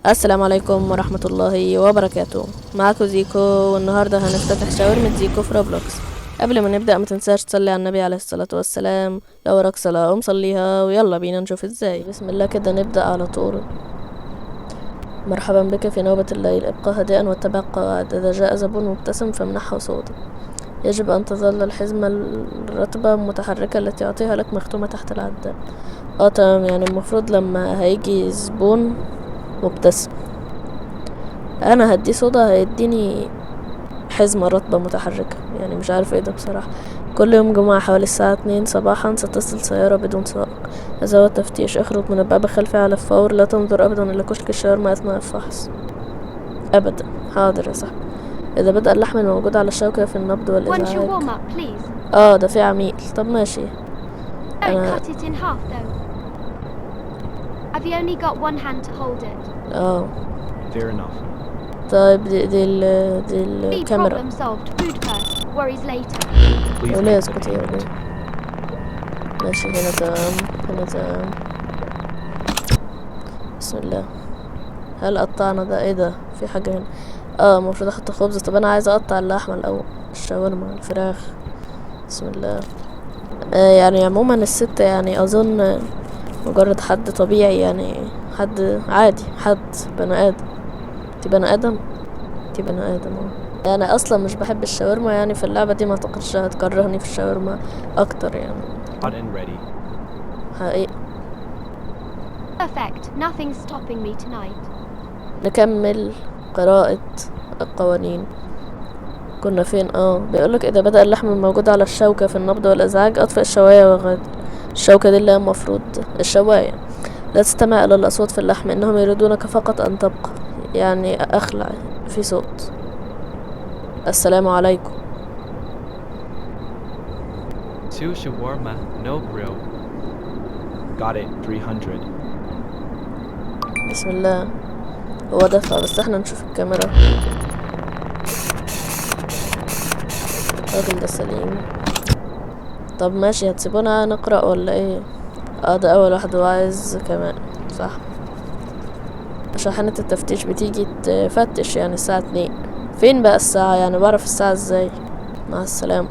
السلام عليكم ورحمة الله وبركاته. معاكم زيكو، والنهاردة هنفتتح شاورما زيكو في روبلوكس. قبل ما نبدأ ما تنساش تصلي على النبي عليه الصلاة والسلام، لو وراك صلاة قوم صليها، ويلا بينا نشوف ازاي. بسم الله كده نبدأ على طول. مرحبا بك في نوبة الليل، ابقى هادئا واتبع القواعد. إذا جاء زبون مبتسم فامنحه صوتا. يجب أن تظل الحزمة الرطبة متحركة التي أعطيها لك مختومة تحت العداد. تمام، يعني المفروض لما هيجي زبون مبتسم انا هديه صودا هيديني حزمة رطبة متحركة، يعني مش عارفة ايه ده بصراحة. كل يوم جمعة حوالي الساعة 2 صباحا ستصل سيارة بدون سائق. هذا هو التفتيش. اخرج من الباب الخلفي على الفور، لا تنظر ابدا الى كشك الشاورما اثناء الفحص ابدا. حاضر يا صاحبي. اذا بدأ اللحم الموجود على الشوكة في النبض والازعاج. ده في عميل. طب ماشي. انا Have you only got one hand to hold it? Fair enough. طيب دي الكاميرا. Problem solved. Food first, worries later. Please وليه make the اسكتي يا payment. وليه. ماشي، هنا تمام، هنا تمام. بسم الله. هل قطعنا ده؟ ايه ده؟ في حاجة هنا. المفروض احط خبز. طب انا عايزة اقطع اللحمة الاول، الشاورما، الفراخ. بسم الله. يعني عموما الست يعني اظن مجرد حد طبيعي، يعني حد عادي، حد بني ادم. انتي بني ادم، انتي بني ادم. انا اصلا مش بحب الشاورما، يعني في اللعبة دي ما اعتقدش هتكرهني في الشاورما اكتر يعني. Hot and ready. حقيقة. Perfect. Nothing's stopping me tonight. نكمل قراءة القوانين. كنا فين؟ بيقولك اذا بدأ اللحم الموجود على الشوكة في النبض والازعاج اطفئ الشواية وغادر. الشوكة دي اللي هي المفروض الشواية. لا تستمع الى الاصوات في اللحم، انهم يريدونك فقط ان تبقى، يعني اخلع في صوت. السلام عليكم. 2 shawarma, no grill. Got it, 300. بسم الله. هو دفع، بس احنا نشوف الكاميرا. الراجل ده سليم. طب ماشي، هتسيبونا نقرأ ولا ايه؟ ده اول واحد وعايز كمان، صح. شاحنة التفتيش بتيجي تفتش يعني الساعة 2. فين بقى الساعة؟ يعني بعرف الساعة ازاي؟ مع السلامة.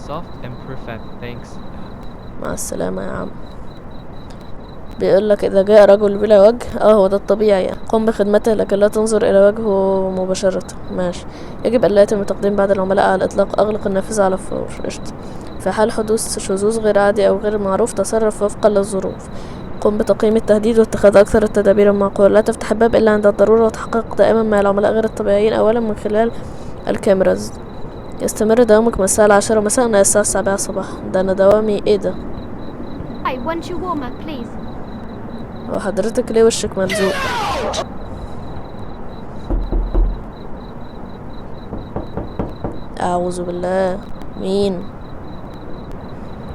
Soft and perfect, thanks. مع السلامة يا عم. بيقولك إذا جاء رجل بلا وجه، هو ده الطبيعي يعني. قم بخدمته لكن لا تنظر إلى وجهه مباشرة. ماشي. يجب أن لا يتم تقديم بعض العملاء على الإطلاق. أغلق النافذة على الفور. قشطة. في حال حدوث شذوذ غير عادي أو غير معروف تصرف وفقا للظروف. قم بتقييم التهديد واتخاذ أكثر التدابير المعقولة. لا تفتح الباب إلا عند الضرورة، وتحقق دائما مع العملاء غير الطبيعيين أولا من خلال الكاميراز. يستمر دوامك من الساعة 10 مساء إلى الساعة 7 صباحا. ده أنا دوامي ايه ده؟ Hi, one shawarma, please. وحضرتك ليه وشك ملزوق؟ أعوذ بالله. مين؟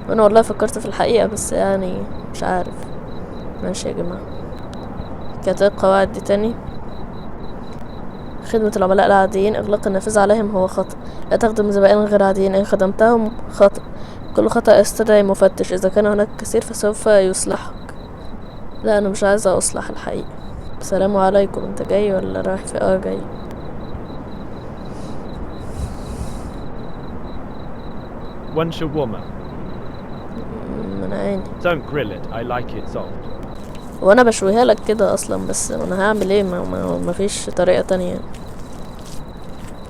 وانا والله فكرت في الحقيقة، بس يعني مش عارف. ماشي يا جماعة. كانت القواعد دي تاني. خدمة العملاء العاديين، إغلاق النافذة عليهم هو خطأ. لا تخدم زبائن غير عاديين، إن خدمتهم خطأ. كل خطأ يستدعي مفتش. إذا كان هناك كثير فسوف يصلحك. لا أنا مش عايزة أصلح الحقيقة. السلام عليكم. أنت جاي ولا رايح في جاي؟ One shawarma. من عيني. Don't grill it, I like it soft. وانا بشويها لك كده اصلا، بس انا هعمل ايه؟ ما فيش طريقة تانية.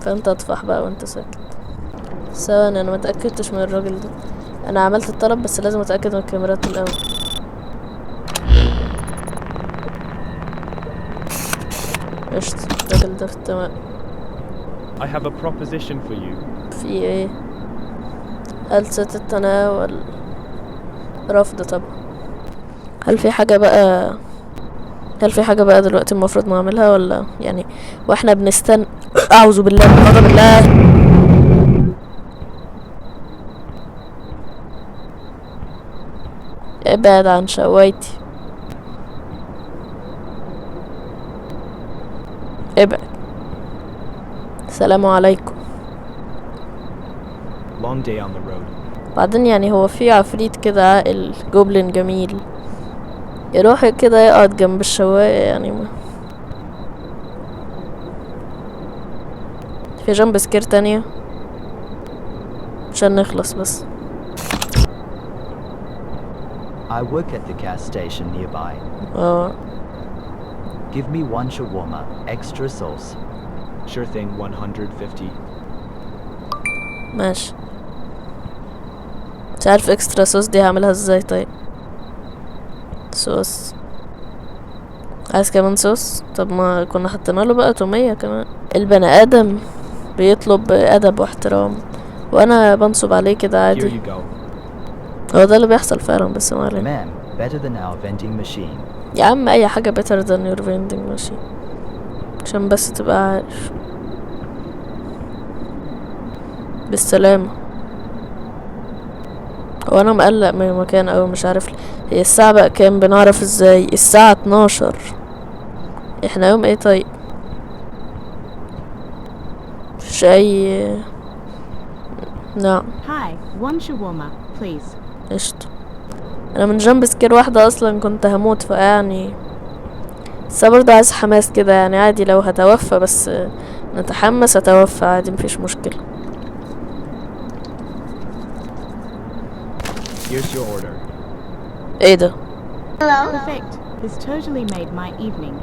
فانت اطفح بقى وانت ساكت. ثواني، انا ما اتاكدتش من الراجل ده. انا عملت الطلب بس لازم اتاكد من الكاميرات الاول. قشطة. الراجل ده تمام. I have a proposition for you. في ايه؟ هل ستتناول؟ رفض طبعا. هل في حاجة بقى دلوقتي المفروض نعملها ولا يعني واحنا بنستنى؟ اعوذ بالله من غضب الله. ابعد عن شوايتي. ابعد. السلام عليكم. Long day on the road. بعدين يعني هو في عفريت كده عاقل جوبلin جميل يروح كده يقعد جنب الشواية، يعني في جنب سكير تانية عشان نخلص بس. I work at the gas station nearby. اه Give me one shawarma, extra sauce. Sure thing, 150. ماشي. مش عارف اكسترا صوص دي هعملها ازاي. طيب صوص، عايز كمان صوص؟ طب ما كنا حطينا له بقى تومية كمان. البني ادم بيطلب بأدب واحترام وانا بنصب عليه كده Here عادي. you go. هو ده اللي بيحصل فعلا، بس ما علينا. Ma'am, better than our vending machine. يا عم اي حاجة better than your vending machine عشان بس تبقى عارف. بالسلامة. هو انا مقلق من المكان اوي، مش عارف ليه. هي الساعة بقى كام؟ بنعرف ازاي؟ الساعة 12. احنا يوم ايه طيب؟ مفيش اي. نعم Hi, one shawarma, please. قشطة. انا من جنب سكير واحدة اصلا كنت هموت، فيعني بس أنا برضه عايز حماس كده يعني. عادي لو هتوفى، بس نتحمس اتوفى عادي، مفيش مشكلة. Here's your order. ايه ده؟ Perfect. This totally made my evening.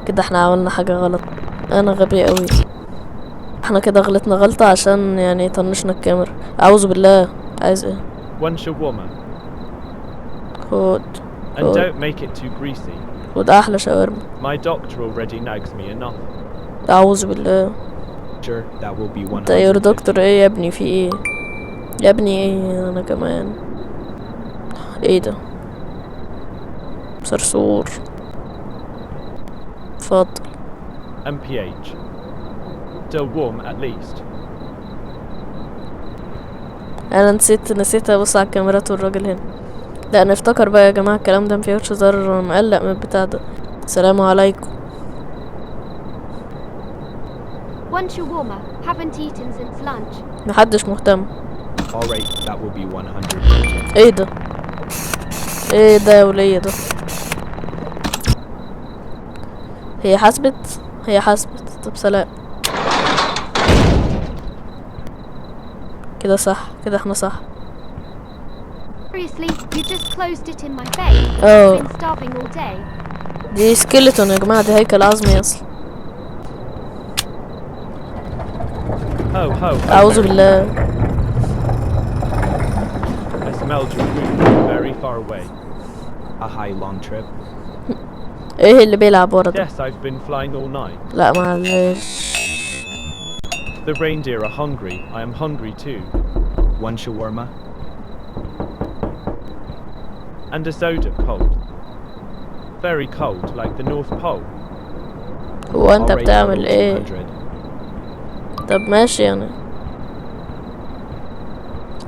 كده احنا عملنا حاجة غلط. انا غبي قوي. احنا كده غلطنا غلطة عشان يعني طنشنا الكاميرا. اعوذ بالله. عايز ايه؟ One shawarma. خد And خد don't make it too greasy. خد احلى شاورما. My doctor already nags me enough. اعوذ بالله. Sure, that will be انت يا 150. دكتور ايه يا ابني؟ في ايه يا ابني؟ ايه انا كمان؟ ايه ده؟ صرصور. اتفضل. MPH. Still warm at least. انا نسيت ابص على الكاميرات والراجل هنا. لا نفتكر بقى يا جماعة، الكلام ده مفيهوش هزار. انا مقلق من البتاع ده. السلام عليكم. One shawarma. Haven't eaten since lunch. محدش مهتم. Alright, that will be 150. ايه ده؟ ايه ده يا ولية ده؟ هي حسبت. طب سلام. كده صح، كده احنا صح. Seriously, you just closed it in my face. Oh. I've been starving all day. دي سكيلتون يا جماعة، دي هيكل عظمي اصلا. Ho. اعوذ بالله. I smelled your food from very far away. A high long trip. ايه اللي بيلعب ورا ده؟ Yes, I've been flying all night. لا معلش. The reindeer are hungry. I am hungry too. One shawarma. And a soda, cold. Very cold, like the North Pole. هو انت Alright, بتعمل total ايه؟ 200. طب ماشي يعني.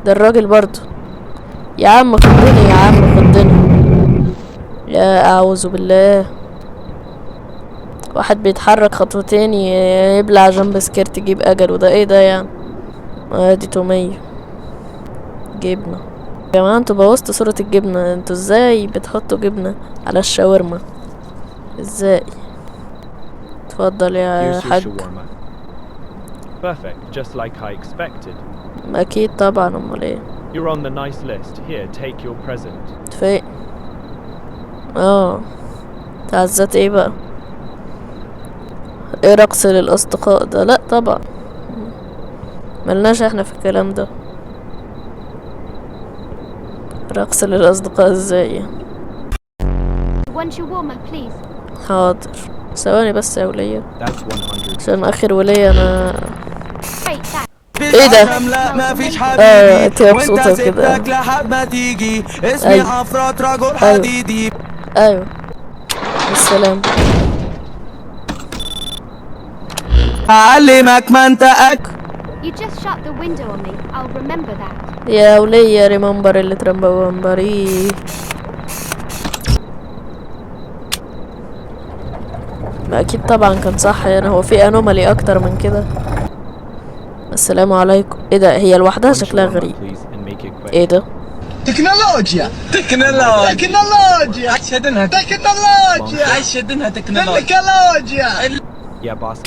ده الراجل برضه. يا عم خدني يا عم خدني. يا اعوذ بالله. واحد بيتحرك خطوتين يبلع جنب سكيرت يجيب اجل، وده ايه ده يعني؟ دي تومية جبنة. يا جماعة انتوا بوظتوا صورة الجبنة. انتوا ازاي بتحطوا جبنة على الشاورما؟ ازاي؟ اتفضل يا Here's your حاج. shawarma. Perfect, just like I expected. اكيد طبعا، امال ايه؟ You're on the nice list. Here, take your present. فين؟ تعزت ايه بقى؟ ايه رقص للاصدقاء ده؟ لا طبعا ملناش احنا في الكلام ده. رقص للاصدقاء ازاي؟ One shawarma, please. حاضر، ثواني بس يا ولية That's 100. عشان اخر ولية انا. Great, thanks. ايه ده؟ لا مفيش حبيبي انت مبسوطة وانت كده. سبتك لحد ما تيجي اسمي أيوة. عفرات رجل حديدي. ايوه بالسلام. اعلمك ما انت You just shut the window on me. I'll remember that. يا ولية ريمبر اللي ترمبري. ما اكيد طبعا كان صح يعني. هو في انومالي اكتر من كده؟ السلام عليكم. ايه ده؟ هي لوحدها One شكلها shawarma, غريب. please, and make it quick. ايه ده؟ تكنولوجيا اشهد انها تكنولوجيا. Yeah, boss.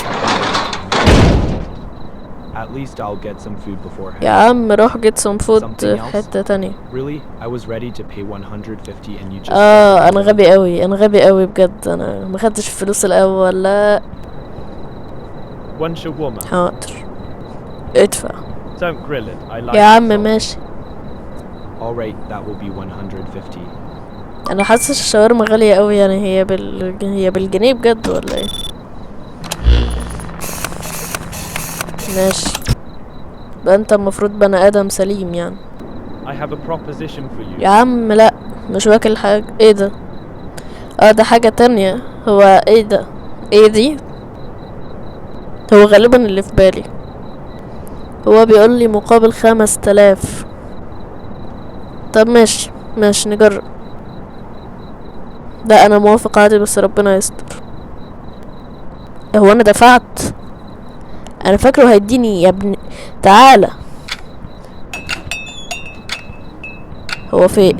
At least I'll get some food beforehand. يا عم روح get some food Something في else? حتة تانية. Really? I was ready to pay 150 and you just... انا غبي قوي، انا غبي قوي بجد، انا ما خدتش الفلوس الاول. لا One shawarma. حاضر ادفع. Don't grill it. I like يا عم it. ماشي. Alright, that will be 150. انا حاسس الشاورما غالية قوي، يعني هي بالجنيه بجد ولا ايه؟ ماشي، بقى انت المفروض بني ادم سليم يعني. I have a proposition for you. يا عم لا، مش واكل حاجة. ايه ده؟ ده حاجة تانية. هو ايه ده؟ ايه دي؟ هو غالبا اللي في بالي. هو بيقول لي مقابل 5000. طب ماشي ماشي نجرب. لا انا موافق عادي، بس ربنا يستر. هو انا دفعت؟ انا فاكره هيديني يا ابني. تعالى. هو فين؟